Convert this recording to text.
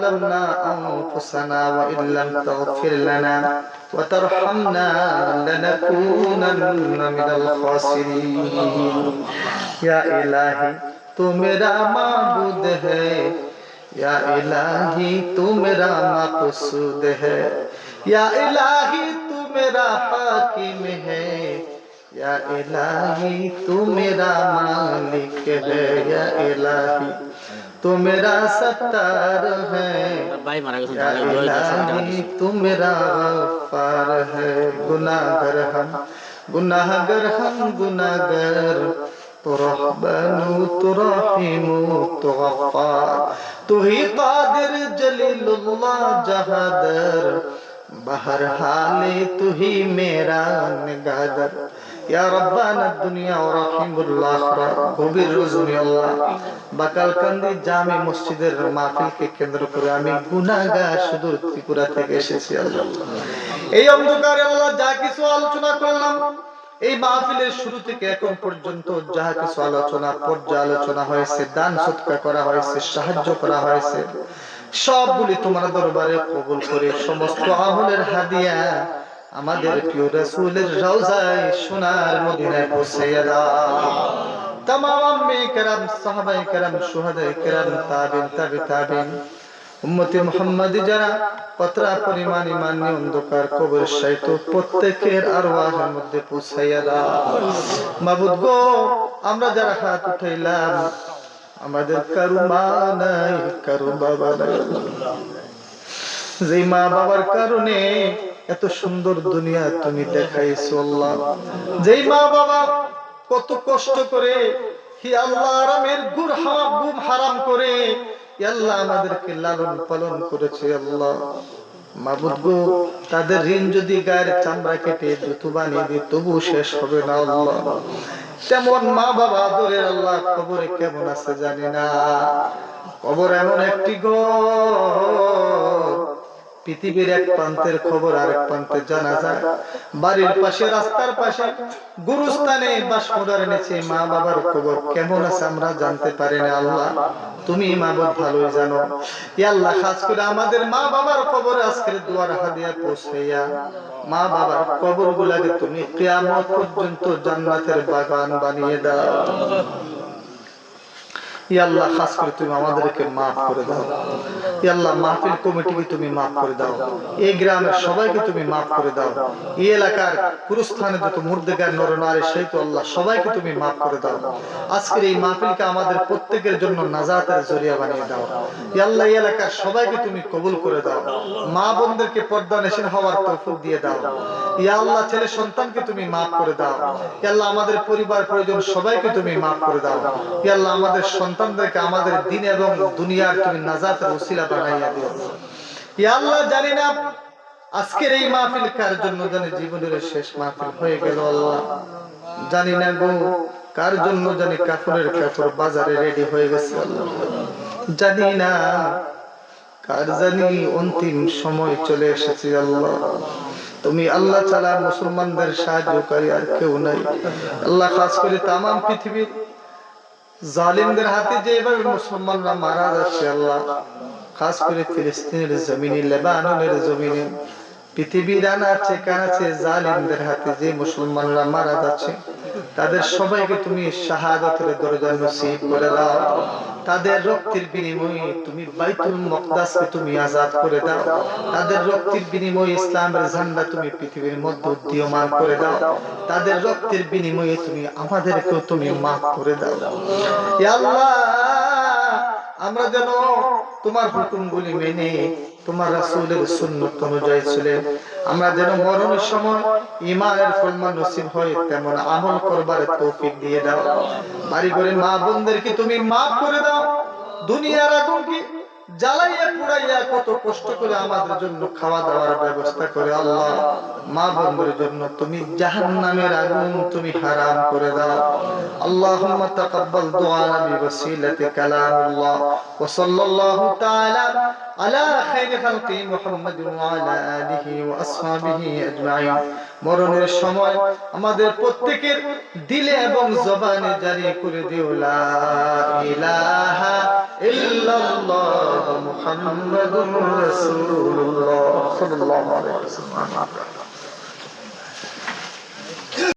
ظلمنا أنفسنا وإن لم تغفر لنا وترحمنا لنكونن من الخاسرين या इलाही तू मेरा माबूद है या इलाही तू मेरा मक़सूद है या इलाही तू मेरा हाकिम है या इलाही तू मेरा मालिक है या इलाही तू मेरा सत्तार है या इलाही तू मेरा गफ्फार है गुनाहगार हम गुनाहगार तो रहबानु तो रहीमु तो गफ्फार तू ही कादिर जलीलुल्लाह जहादर बहर हाले तू ही मेरा निगाहदार या रब्बाना दुनिया व रहीमुल आखिरा गभीर रजनी আল্লাহ বাকালকান্দি জামে মসজিদের মাহফিলকে কেন্দ্র করে আমি গুনাহগার সুদূর ত্রিপুরা থেকে এসেছি আল্লাহ এই অন্ধকারে আল্লাহ যা কিছু আলোচনা করলাম এই মাহফিলের শুরু থেকে এখন পর্যন্ত যা কিছু আলোচনা পর্যালোচনা হয়েছে দান সদকা করা হয়েছে সাহায্য করা হয়েছে সবগুলি তোমার দরবারে কবুল করে সমস্ত আমলের হাদিয়া আমাদের প্রিয় রাসূলের রওজায় সোনার মদিনায় পৌঁছাইয়া দাও तमाम আম্মে কেরাম সাহাবায়ে কেরাম শুহাদায়ে কেরাম তাবিন তাবিন উম্মতে মুহাম্মাদি যারা কতরা পরিমাণ ঈমান নিয়ে অন্ধকার কবরে শায়িত প্রত্যেকের আরওয়াহের মধ্যে পৌঁছাইয়া দাও মাবুদ গো আমরা যারা হাত উঠাইলাম আমাদের কারো মা নাই কারো বাবা নাই যে মা বাবার কারণে এত সুন্দর দুনিয়া তুমি দেখাইছো আল্লাহ যেই মা বাবা কত কষ্ট করে হি আল্লাহ আরামের গুম হারাম করে আল্লাহ আমাদেরকে লালন পালন করেছে আল্লাহ মাবুদ গো তাদের ঋণ যদি গায়ের চামড়া কেটে জুতো বানিয়ে দিই তবু শেষ হবে না আল্লাহ তেমন মা বাবা আদরের আল্লাহ কবরে কেমন আছে জানি না কবর এমন একটি ঘর পৃথিবীর এক প্রান্তের খবর আরেক প্রান্তে জানা যায় বাড়ির পাশে রাস্তার পাশে গুরুস্থানে বাসমুদার নিচে মা বাবার খবর কেমন আছে আমরা জানতে পারি না আল্লাহ তুমি মাবুদ ভালোই জানো ইয়া আল্লাহ খাস করে আমাদের মা বাবার কবরে আজকের দুয়ার হাদিয়া পৌঁছাইয়া মা বাবার কবরগুলোকে তুমি কিয়ামত পর্যন্ত জান্নাতের বাগান বানিয়ে দাও ইয়া আল্লাহ খাস করে তুমি আমাদেরকে maaf করে দাও ইয়া আল্লাহ মাহফিল কমিটিকে তুমি maaf করে দাও এই গ্রামের সবাইকে তুমি maaf করে দাও এই এলাকার পুরস্থানে যত মুর্দেগার নরনারী সেই তো আল্লাহ সবাইকে তুমি maaf করে দাও আজকের এই মাহফিলকে আমাদের প্রত্যেকের জন্য নাজাতের জরিয়া বানিয়ে দাও ইয়া আল্লাহ এই এলাকার সবাইকে তুমি কবুল করে দাও মা বোনদেরকে পর্দানশীল হওয়ার তৌফিক দিয়ে দাও ইয়া আল্লাহ ছেলে সন্তানকে তুমি maaf করে দাও ইয়া আল্লাহ আমাদের পরিবার পরিজন সবাইকে তুমি maaf করে দাও ইয়া আল্লাহ আমাদের সন্তানদেরকে আমাদের দিন এবং দুনিয়ার তুমি নাজাতের ওসিলা বানাইয়া দিও ইয়া আল্লাহ জানি না আজকের এই মাহফিল কার জন্য জানি জীবনের শেষ মাহফিল হয়ে গেল আল্লাহ জানি না গো কার জন্য জানি কাপড়ের কাপড় বাজারে রেডি হয়ে গেছে আল্লাহ জানি না কার জানি অন্তিম সময় চলে এসেছে আল্লাহ তুমি আল্লাহ তাআলা মুসলমানদের সাহায্যকারী আর কেউ নাই আল্লাহ খাস করে तमाम পৃথিবীর জালিমদের হাতে যেভাবে মুসলমানরা মারা যাচ্ছে আল্লাহ খাস করে ফিলিস্তিনের জমিনে লেবাননের জমিনে পৃথিবীর আনাচে কানাচে জালিমদের হাতে যে মুসলমানরা মারা যাচ্ছে তাদের সবাইকে তুমি শাহাদাতের দরজা নসিব করে দাও তাদের রক্তের বিনিময়ে তুমি বাইতুল মুকদ্দাসকে তুমি আজাদ করে দাও তাদের রক্তের বিনিময়ে ইসলামের ঝান্ডা তুমি পৃথিবীর মধ্যে উদীয়মান করে দাও তাদের রক্তের বিনিময়ে তুমি আমাদেরকেও তুমি maaf করে দাও ইয়া আল্লাহ আমরা যেন তোমার হুকুমগুলি মেনে তোমার রাসূলের সুন্নাত অনুযায়ী চলে আমরা যেন মরণের সময় ঈমানের ফলমান নসিব হয় তেমন আমল করবার তৌফিক দিয়ে দাও বাড়ি ঘরে মা বোনদেরকে তুমি maaf করে দাও দুনিয়ার আগুনকে জ্বালাইয়া পুড়াইয়া কত কষ্ট করে আমাদের জন্য খাওয়া দাওয়ার ব্যবস্থা করে আল্লাহ মা বোনদের জন্য তুমি জাহান্নামের আগুন তুমি হারাম করে দাও আল্লাহুম্মা তাকাব্বাল দুআনা বিওয়াসিলাতি কালামুল্লাহ ওয়া সাল্লাল্লাহু তাআলা আলা খায়রি খালকি মুহাম্মাদিন ওয়া আলা আলিহি ওয়া আসহাবিহি আজমাইন মরণের সময় আমাদের প্রত্যেকের দিলে এবং জবানে জারি করে দিও লা ইলাহা ইল্লাল্লাহ মুহাম্মাদুর রাসূলুল্লাহ সাল্লাল্লাহু আলাইহি ওয়াসাল্লাম।